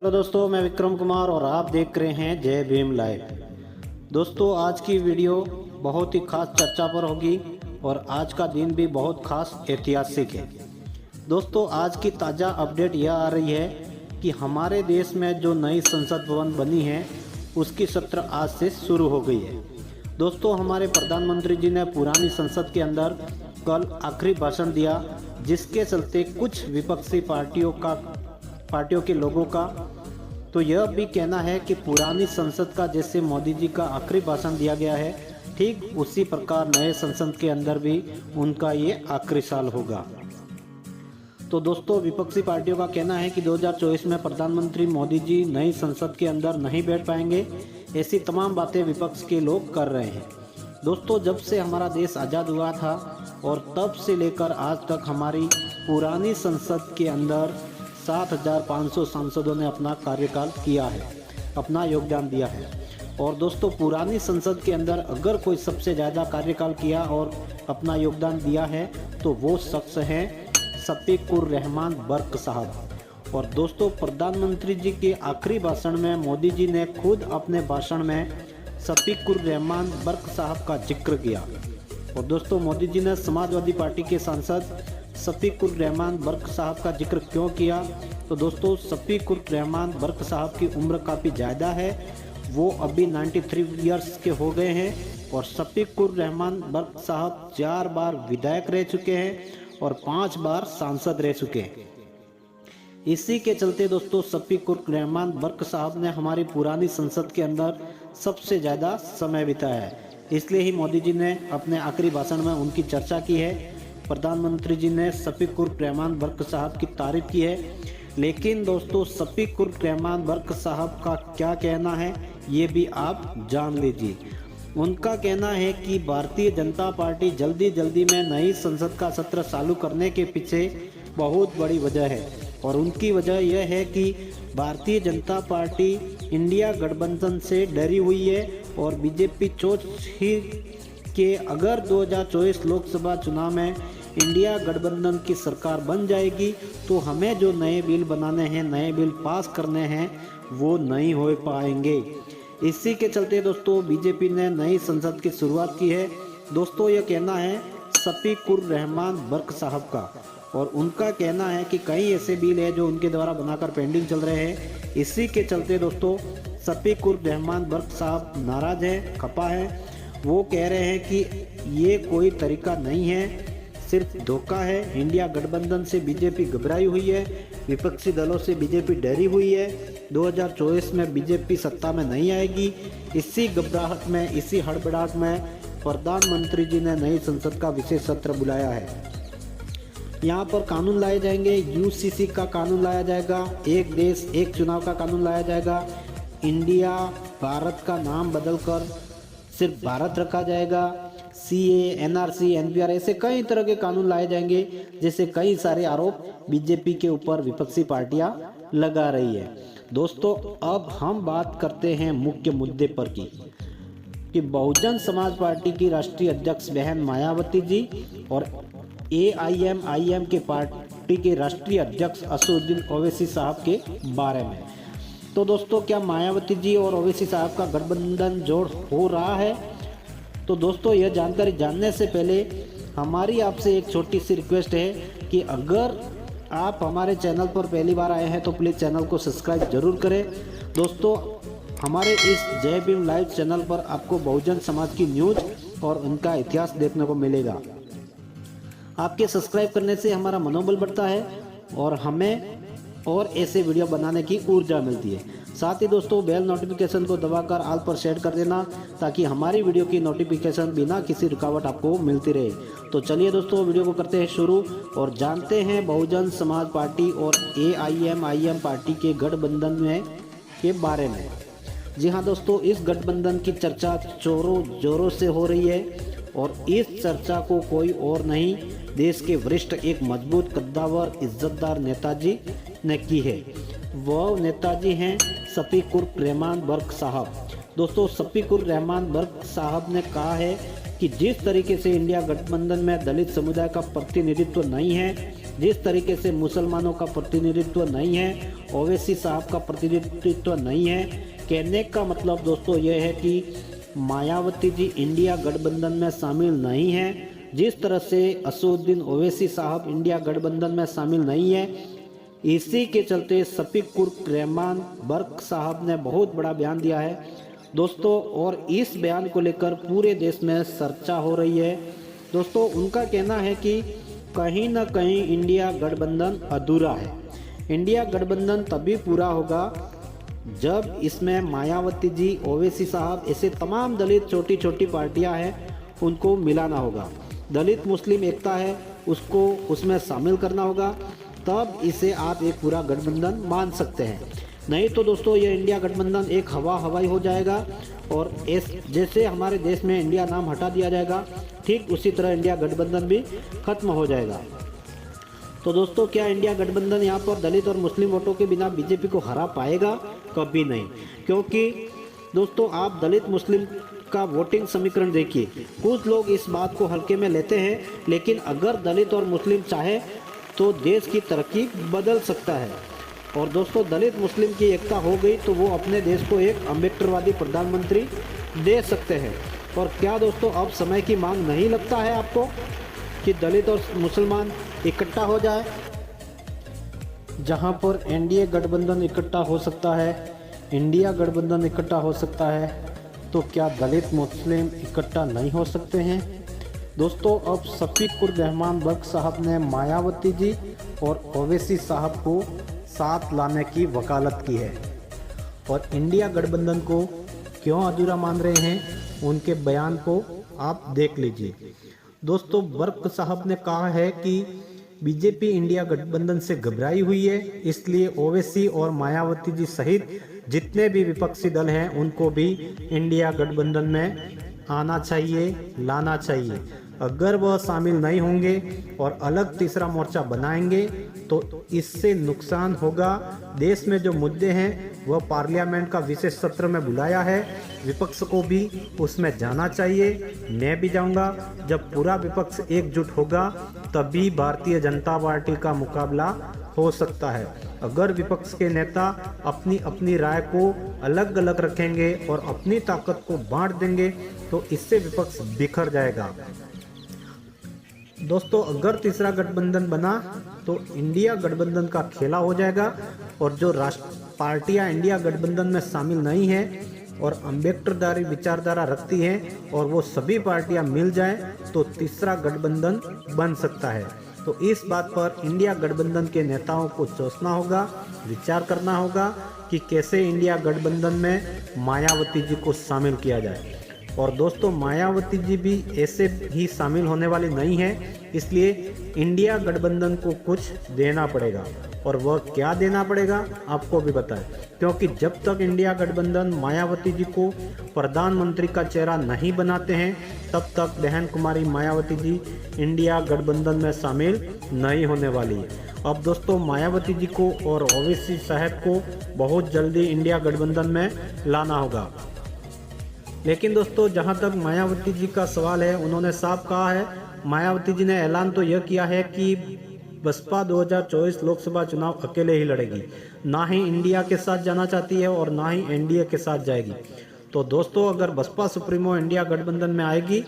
Hello दोस्तों, मैं विक्रम कुमार और आप देख रहे हैं जय भीम लाइव। दोस्तों, आज की वीडियो बहुत ही खास चर्चा पर होगी और आज का दिन भी बहुत खास ऐतिहासिक है। दोस्तों, आज की ताज़ा अपडेट यह आ रही है कि हमारे देश में जो नई संसद भवन बनी है उसकी सत्र आज से शुरू हो गई है। दोस्तों, हमारे प्रधानमंत्री जी ने पुरानी संसद के अंदर कल आखिरी भाषण दिया, जिसके चलते कुछ विपक्षी पार्टियों के लोगों का तो यह भी कहना है कि पुरानी संसद का जैसे मोदी जी का आखिरी भाषण दिया गया है, ठीक उसी प्रकार नए संसद के अंदर भी उनका ये आखिरी साल होगा। तो दोस्तों, विपक्षी पार्टियों का कहना है कि 2024 में प्रधानमंत्री मोदी जी नई संसद के अंदर नहीं बैठ पाएंगे। ऐसी तमाम बातें विपक्ष के लोग कर रहे हैं। दोस्तों, जब से हमारा देश आज़ाद हुआ था और तब से लेकर आज तक हमारी पुरानी संसद के अंदर 7,500 सांसदों ने अपना कार्यकाल किया है, अपना योगदान दिया है। और दोस्तों, पुरानी संसद के अंदर अगर कोई सबसे ज़्यादा कार्यकाल किया और अपना योगदान दिया है तो वो शख्स हैं शफीक उर रहमान बर्क साहब। और दोस्तों, प्रधानमंत्री जी के आखिरी भाषण में मोदी जी ने खुद अपने भाषण में शफीक उर रहमान बर्क साहब का जिक्र किया। और दोस्तों, मोदी जी ने समाजवादी पार्टी के सांसद शफीक उर रहमान बर्क साहब का जिक्र क्यों किया? तो दोस्तों, शफीक उर रहमान बर्क साहब की उम्र काफ़ी ज़्यादा है, वो अभी 93 ईयर्स के हो गए हैं। और शफीक उर रहमान बर्क साहब 4 बार विधायक रह चुके हैं और 5 बार सांसद रह चुके हैं। इसी के चलते दोस्तों, शफीक उर रहमान बर्क साहब ने हमारी पुरानी संसद के अंदर सबसे ज़्यादा समय बिताया है। इसलिए ही मोदी जी ने अपने आखिरी भाषण में उनकी चर्चा की है। प्रधानमंत्री जी ने शफीक उर रहमान बर्क साहब की तारीफ की है। लेकिन दोस्तों, शफीक उर रहमान बर्क साहब का क्या कहना है ये भी आप जान लीजिए। उनका कहना है कि भारतीय जनता पार्टी जल्दी में नई संसद का सत्र चालू करने के पीछे बहुत बड़ी वजह है। और उनकी वजह यह है कि भारतीय जनता पार्टी इंडिया गठबंधन से डरी हुई है और बीजेपी सोच ही कि अगर 2024 लोकसभा चुनाव में इंडिया गठबंधन की सरकार बन जाएगी तो हमें जो नए बिल बनाने हैं, नए बिल पास करने हैं, वो नहीं हो पाएंगे। इसी के चलते दोस्तों, बीजेपी ने नई संसद की शुरुआत की है। दोस्तों, यह कहना है शफीक उर रहमान बर्क साहब का। और उनका कहना है कि कई ऐसे बिल है जो उनके द्वारा बनाकर पेंडिंग चल रहे हैं। इसी के चलते दोस्तों, शफीक उर रहमान बर्क साहब नाराज हैं, खपा है। वो कह रहे हैं कि ये कोई तरीका नहीं है, सिर्फ धोखा है। इंडिया गठबंधन से बीजेपी घबराई हुई है, विपक्षी दलों से बीजेपी डरी हुई है। 2024 में बीजेपी सत्ता में नहीं आएगी। इसी घबराहट में, इसी हड़बड़ाहट में प्रधानमंत्री जी ने नई संसद का विशेष सत्र बुलाया है। यहाँ पर कानून लाए जाएंगे, यूसीसी का कानून लाया जाएगा, एक देश एक चुनाव का कानून लाया जाएगा, इंडिया भारत का नाम बदलकर सिर्फ भारत रखा जाएगा, सीए, एनआरसी, एनपीआर, ऐसे कई तरह के कानून लाए जाएंगे। जैसे कई सारे आरोप बीजेपी के ऊपर विपक्षी पार्टियां लगा रही है। दोस्तों, अब हम बात करते हैं मुख्य मुद्दे पर कि बहुजन समाज पार्टी की राष्ट्रीय अध्यक्ष बहन मायावती जी और एआईएमआईएम के पार्टी के राष्ट्रीय अध्यक्ष असदुद्दीन ओवैसी साहब के बारे में। तो दोस्तों, क्या मायावती जी और ओवैसी साहब का गठबंधन जोड़ हो रहा है? तो दोस्तों, यह जानकारी जानने से पहले हमारी आपसे एक छोटी सी रिक्वेस्ट है कि अगर आप हमारे चैनल पर पहली बार आए हैं तो प्लीज़ चैनल को सब्सक्राइब जरूर करें। दोस्तों, हमारे इस जय भीम लाइव चैनल पर आपको बहुजन समाज की न्यूज़ और उनका इतिहास देखने को मिलेगा। आपके सब्सक्राइब करने से हमारा मनोबल बढ़ता है और हमें और ऐसे वीडियो बनाने की ऊर्जा मिलती है। साथ ही दोस्तों, बेल नोटिफिकेशन को दबाकर ऑल पर सेट कर देना ताकि हमारी वीडियो की नोटिफिकेशन बिना किसी रुकावट आपको मिलती रहे। तो चलिए दोस्तों, वीडियो को करते हैं शुरू और जानते हैं बहुजन समाज पार्टी और एआईएमआईएम पार्टी के गठबंधन में के बारे में। जी हाँ दोस्तों, इस गठबंधन की चर्चा जोरों से हो रही है और इस चर्चा को कोई और नहीं, देश के वरिष्ठ एक मजबूत, कद्दावर, इज्जतदार नेताजी ने की है। वह नेताजी हैं शफीक उर रहमान बर्क साहब। दोस्तों, शफीक उर रहमान बर्क साहब ने कहा है कि जिस तरीके से इंडिया गठबंधन में दलित समुदाय का प्रतिनिधित्व नहीं है, जिस तरीके से मुसलमानों का प्रतिनिधित्व नहीं है, ओवैसी साहब का प्रतिनिधित्व नहीं है, कहने का मतलब दोस्तों ये है कि मायावती जी इंडिया गठबंधन में शामिल नहीं है। जिस तरह से असदुद्दीन ओवैसी साहब इंडिया गठबंधन में शामिल नहीं है, इसी के चलते शफीक उर रहमान बर्क साहब ने बहुत बड़ा बयान दिया है दोस्तों, और इस बयान को लेकर पूरे देश में चर्चा हो रही है दोस्तों। उनका कहना है कि कहीं ना कहीं इंडिया गठबंधन अधूरा है। इंडिया गठबंधन तभी पूरा होगा जब इसमें मायावती जी, ओवैसी साहब, ऐसे तमाम दलित छोटी छोटी पार्टियां हैं, उनको मिलाना होगा। दलित मुस्लिम एकता है, उसको उसमें शामिल करना होगा, तब इसे आप एक पूरा गठबंधन मान सकते हैं। नहीं तो दोस्तों ये इंडिया गठबंधन एक हवाई हो जाएगा, और जैसे हमारे देश में इंडिया नाम हटा दिया जाएगा, ठीक उसी तरह इंडिया गठबंधन भी खत्म हो जाएगा। तो दोस्तों क्या इंडिया गठबंधन यहाँ पर दलित और मुस्लिम वोटों के बिना बीजेपी को हरा पाएगा? कभी नहीं, क्योंकि दोस्तों आप दलित मुस्लिम का वोटिंग समीकरण देखिए। कुछ लोग इस बात को हल्के में लेते हैं, लेकिन अगर दलित और मुस्लिम चाहे तो देश की तरक्की बदल सकता है। और दोस्तों दलित मुस्लिम की एकता हो गई तो वो अपने देश को एक अम्बेडकरवादी प्रधानमंत्री दे सकते हैं। और क्या दोस्तों अब समय की मांग नहीं लगता है आपको कि दलित और मुसलमान इकट्ठा हो जाए? जहां पर एनडीए गठबंधन इकट्ठा हो सकता है, इंडिया गठबंधन इकट्ठा हो सकता है, तो क्या दलित मुस्लिम इकट्ठा नहीं हो सकते हैं? दोस्तों अब शफीक उर रहमान बर्क साहब ने मायावती जी और ओवैसी साहब को साथ लाने की वकालत की है, और इंडिया गठबंधन को क्यों अधूरा मान रहे हैं उनके बयान को आप देख लीजिए। दोस्तों बर्क साहब ने कहा है कि बीजेपी इंडिया गठबंधन से घबराई हुई है, इसलिए ओवैसी और मायावती जी सहित जितने भी विपक्षी दल हैं उनको भी इंडिया गठबंधन में आना चाहिए, लाना चाहिए। अगर वह शामिल नहीं होंगे और अलग तीसरा मोर्चा बनाएंगे तो इससे नुकसान होगा। देश में जो मुद्दे हैं वह पार्लियामेंट का विशेष सत्र में बुलाया है, विपक्ष को भी उसमें जाना चाहिए, मैं भी जाऊंगा। जब पूरा विपक्ष एकजुट होगा तभी भारतीय जनता पार्टी का मुकाबला हो सकता है। अगर विपक्ष के नेता अपनी अपनी राय को अलग अलग रखेंगे और अपनी ताकत को बांट देंगे तो इससे विपक्ष बिखर जाएगा। दोस्तों अगर तीसरा गठबंधन बना तो इंडिया गठबंधन का खेला हो जाएगा, और जो राष्ट्र पार्टियां इंडिया गठबंधन में शामिल नहीं हैं और अम्बेडकरवादी विचारधारा रखती हैं और वो सभी पार्टियां मिल जाएं तो तीसरा गठबंधन बन सकता है। तो इस बात पर इंडिया गठबंधन के नेताओं को सोचना होगा, विचार करना होगा कि कैसे इंडिया गठबंधन में मायावती जी को शामिल किया जाए। और दोस्तों मायावती जी भी ऐसे ही शामिल होने वाली नहीं है, इसलिए इंडिया गठबंधन को कुछ देना पड़ेगा, और वह क्या देना पड़ेगा आपको भी पता है, क्योंकि जब तक इंडिया गठबंधन मायावती जी को प्रधानमंत्री का चेहरा नहीं बनाते हैं तब तक बहन कुमारी मायावती जी इंडिया गठबंधन में शामिल नहीं होने वाली है। अब दोस्तों मायावती जी को और ओवैसी साहब को बहुत जल्दी इंडिया गठबंधन में लाना होगा। लेकिन दोस्तों जहां तक मायावती जी का सवाल है, उन्होंने साफ कहा है, मायावती जी ने ऐलान तो यह किया है कि बसपा 2024 लोकसभा चुनाव अकेले ही लड़ेगी, ना ही इंडिया के साथ जाना चाहती है और ना ही एनडीए के साथ जाएगी। तो दोस्तों अगर बसपा सुप्रीमो इंडिया गठबंधन में आएगी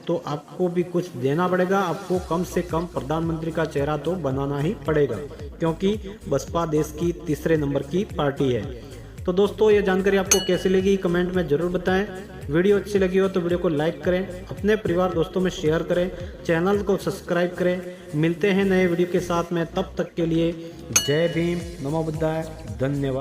तो आपको भी कुछ देना पड़ेगा, आपको कम से कम प्रधानमंत्री का चेहरा तो बनाना ही पड़ेगा, क्योंकि बसपा देश की तीसरे नंबर की पार्टी है। तो दोस्तों ये जानकारी आपको कैसी लगी कमेंट में ज़रूर बताएं। वीडियो अच्छी लगी हो तो वीडियो को लाइक करें, अपने परिवार दोस्तों में शेयर करें, चैनल को सब्सक्राइब करें। मिलते हैं नए वीडियो के साथ में, तब तक के लिए जय भीम, नमो बुद्धाय, धन्यवाद।